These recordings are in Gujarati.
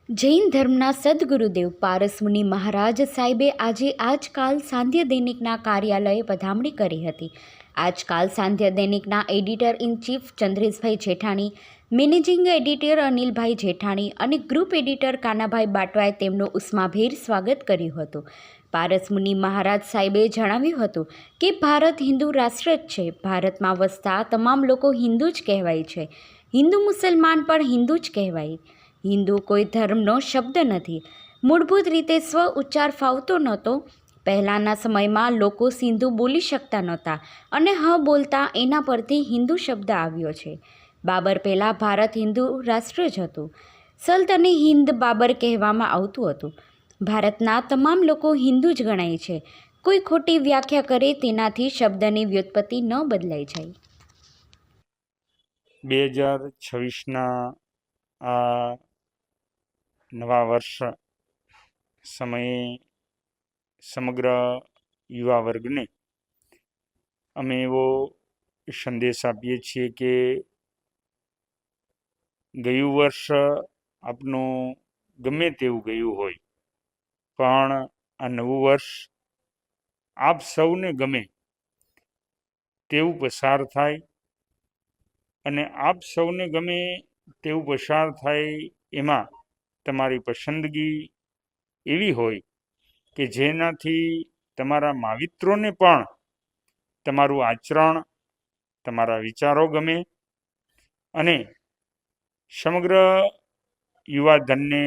જૈન ધર્મના સદગુરુદેવ પારસમુનિ મહારાજ સાહેબે આજે આજકાલ સાંધ્ય દૈનિકના કાર્યાલયે પધામણી કરી હતી. આજકાલ સાંધ્ય દૈનિકના editor in chief Chandreshbhai Jethani, managing editor અનિલભાઈ જેઠાણી અને ગ્રુપ એડિટર કાનાભાઈ બાટવાએ તેમનું ઉષ્માભેર સ્વાગત કર્યું હતું. પારસમુનિ મહારાજ સાહેબે જણાવ્યું હતું કે ભારત હિન્દુ રાષ્ટ્ર જ છે. ભારતમાં વસતા તમામ લોકો હિન્દુ જ કહેવાય છે. હિન્દુ મુસલમાન પણ હિન્દુ જ કહેવાય. હિન્દુ કોઈ ધર્મનો શબ્દ નથી. મૂળભૂત રીતે સ્વ ઉચ્ચાર ફાવતો નહોતો. પહેલાંના સમયમાં લોકો સિંધુ બોલી શકતા નહોતા અને બોલતા એના પરથી હિન્દુ શબ્દ આવ્યો છે. બાબર પહેલાં ભારત હિન્દુ રાષ્ટ્ર જ હતું. સલ્તને હિન્દ બાબર કહેવામાં આવતું હતું. ભારતના તમામ લોકો હિન્દુ જ ગણાય છે. કોઈ ખોટી વ્યાખ્યા કરે તેનાથી શબ્દની વ્યુત્પત્તિ ન બદલાઈ જાય. 2026ના આ નવા વર્ષ સમયે સમગ્ર યુવા વર્ગને અમે એવો સંદેશ આપીએ છીએ કે ગયું વર્ષ આપનું ગમે તેવું ગયું હોય, પણ આ નવું વર્ષ આપ સૌને ગમે તેવું પસાર થાય અને આપ સૌને ગમે તેવું પસાર થાય એમાં તમારી પસંદગી એવી હોય કે જેનાથી તમારા માવિત્રોને પણ તમારું આચરણ, તમારા વિચારો ગમે અને સમગ્ર યુવાધનને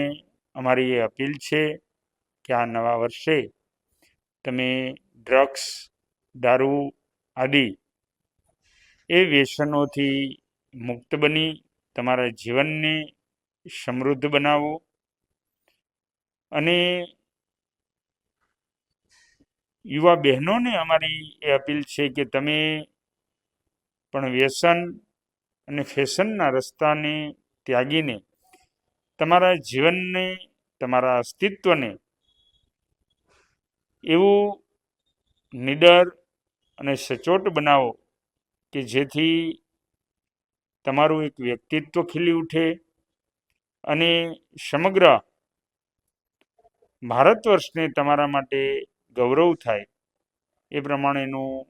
અમારી એ અપીલ છે કે આ નવા વર્ષે તમે ડ્રગ્સ, દારૂ આદિ એ વ્યસનોથી મુક્ત બની તમારા જીવનને સમૃદ્ધ બનાવો અને યુવા બહેનોને અમારી એ અપીલ છે કે તમે પણ વ્યસન અને ફેશનના રસ્તાને ત્યાગીને તમારા જીવનને, તમારા અસ્તિત્વને એવું નિડર અને સચોટ બનાવો કે જેથી તમારું એક વ્યક્તિત્વ ખીલી ઉઠે અને સમગ્ર ભારત વર્ષને તમારા માટે ગૌરવ થાય એ પ્રમાણેનું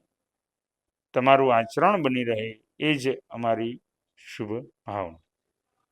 તમારું આચરણ બની રહે, એ જ અમારી શુભ ભાવના.